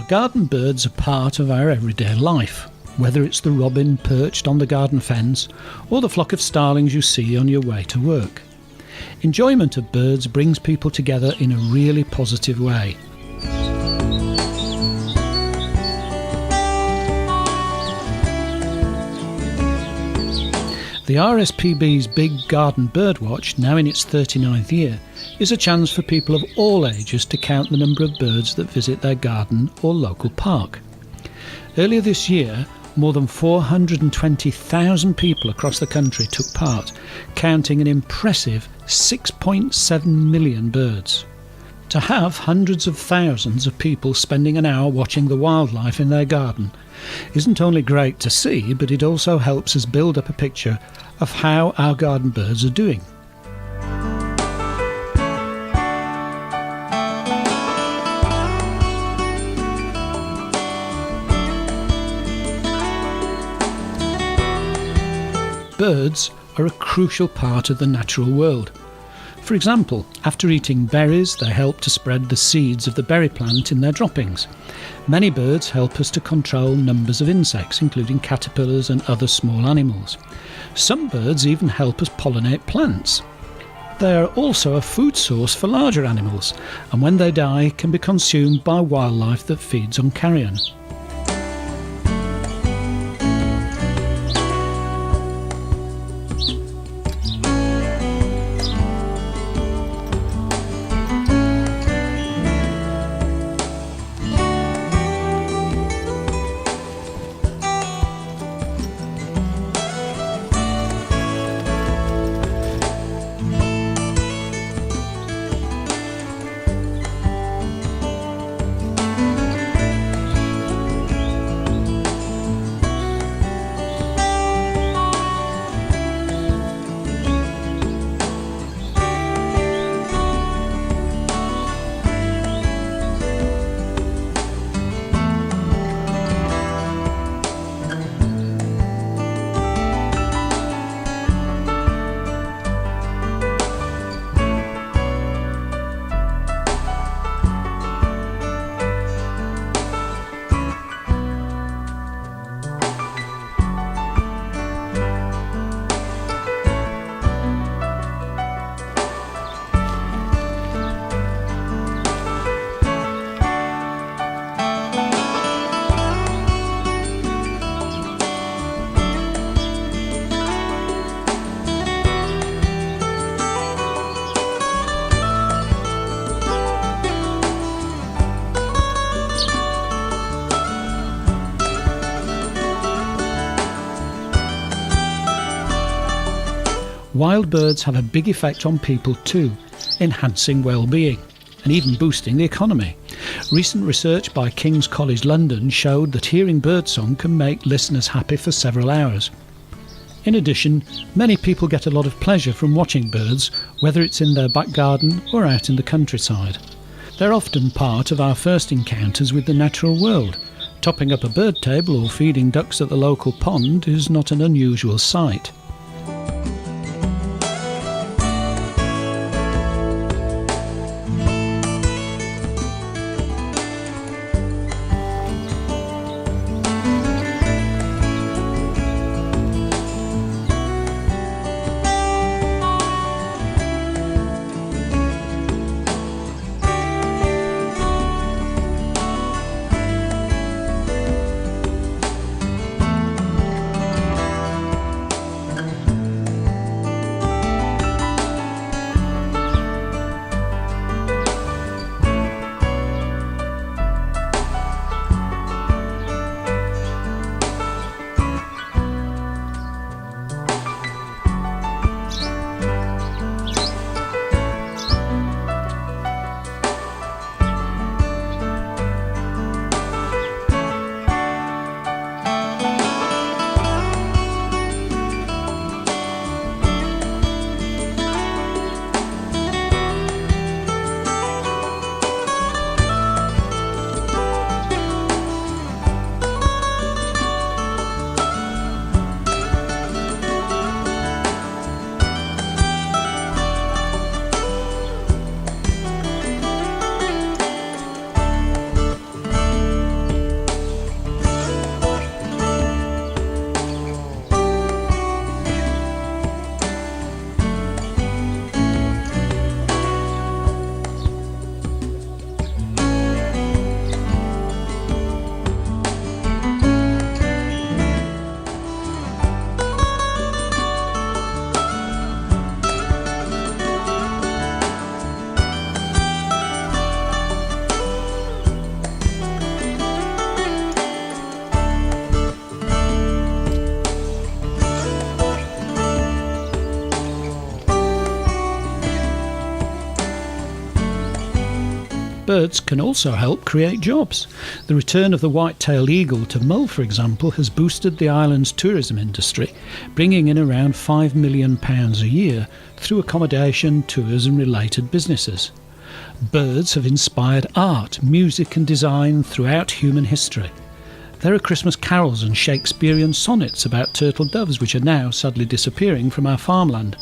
Garden birds are part of our everyday life, whether it's the robin perched on the garden fence or the flock of starlings you see on your way to work. Enjoyment of birds brings people together in a really positive way. The RSPB's Big Garden Bird Watch, now in its 39th year, is a chance for people of all ages to count the number of birds that visit their garden or local park. Earlier this year, more than 420,000 people across the country took part, counting an impressive 6.7 million birds. To have hundreds of thousands of people spending an hour watching the wildlife in their garden isn't only great to see, but it also helps us build up a picture of how our garden birds are doing. Birds are a crucial part of the natural world. For example, after eating berries, they help to spread the seeds of the berry plant in their droppings. Many birds help us to control numbers of insects, including caterpillars and other small animals. Some birds even help us pollinate plants. They are also a food source for larger animals, and when they die, can be consumed by wildlife that feeds on carrion. Wild birds have a big effect on people too, enhancing well-being and even boosting the economy. Recent research by King's College London showed that hearing birdsong can make listeners happy for several hours. In addition, many people get a lot of pleasure from watching birds, whether it's in their back garden or out in the countryside. They're often part of our first encounters with the natural world. Topping up a bird table or feeding ducks at the local pond is not an unusual sight. Birds can also help create jobs. The return of the white-tailed eagle to Mull, for example, has boosted the island's tourism industry, bringing in around £5 million a year through accommodation, tours and related businesses. Birds have inspired art, music and design throughout human history. There are Christmas carols and Shakespearean sonnets about turtle doves which are now sadly disappearing from our farmland.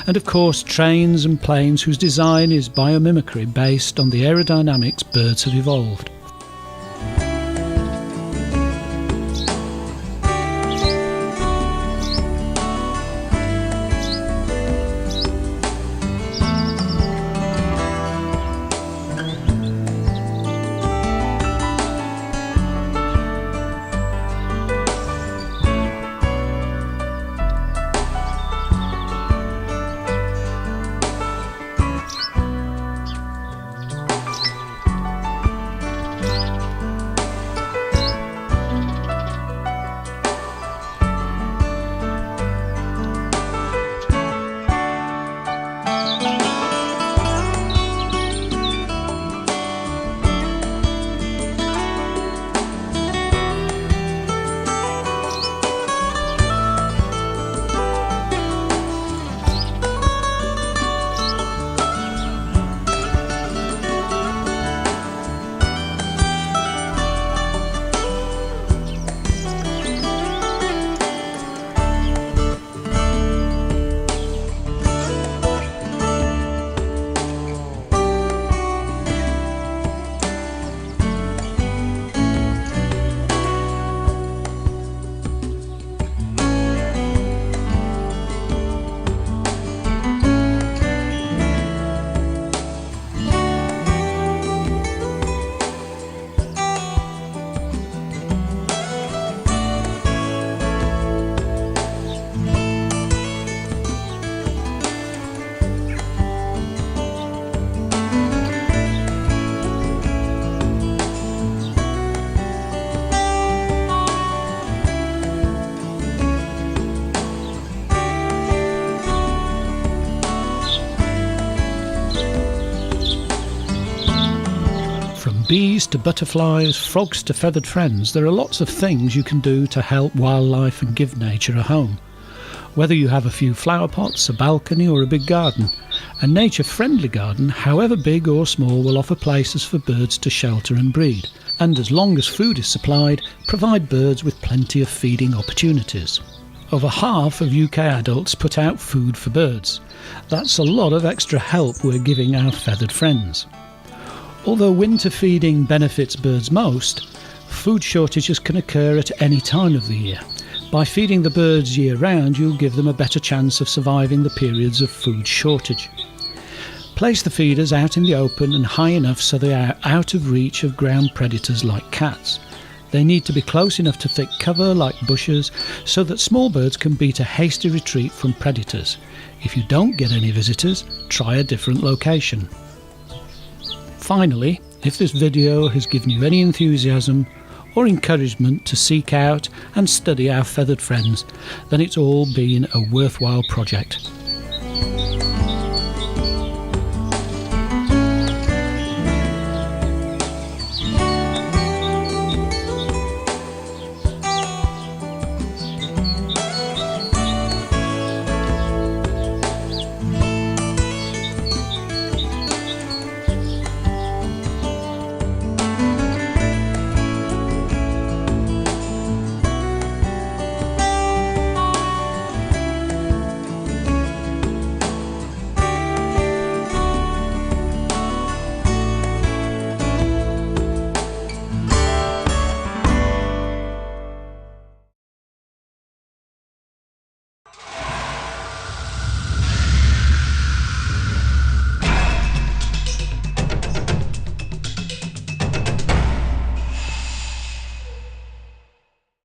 And of course trains and planes whose design is biomimicry based on the aerodynamics birds have evolved. Bees to butterflies, frogs to feathered friends, there are lots of things you can do to help wildlife and give nature a home. Whether you have a few flower pots, a balcony or a big garden, a nature-friendly garden, however big or small, will offer places for birds to shelter and breed, and as long as food is supplied, provide birds with plenty of feeding opportunities. Over half of UK adults put out food for birds. That's a lot of extra help we're giving our feathered friends. Although winter feeding benefits birds most, food shortages can occur at any time of the year. By feeding the birds year-round, you'll give them a better chance of surviving the periods of food shortage. Place the feeders out in the open and high enough so they are out of reach of ground predators like cats. They need to be close enough to thick cover like bushes so that small birds can beat a hasty retreat from predators. If you don't get any visitors, try a different location. Finally, if this video has given you any enthusiasm or encouragement to seek out and study our feathered friends, then it's all been a worthwhile project.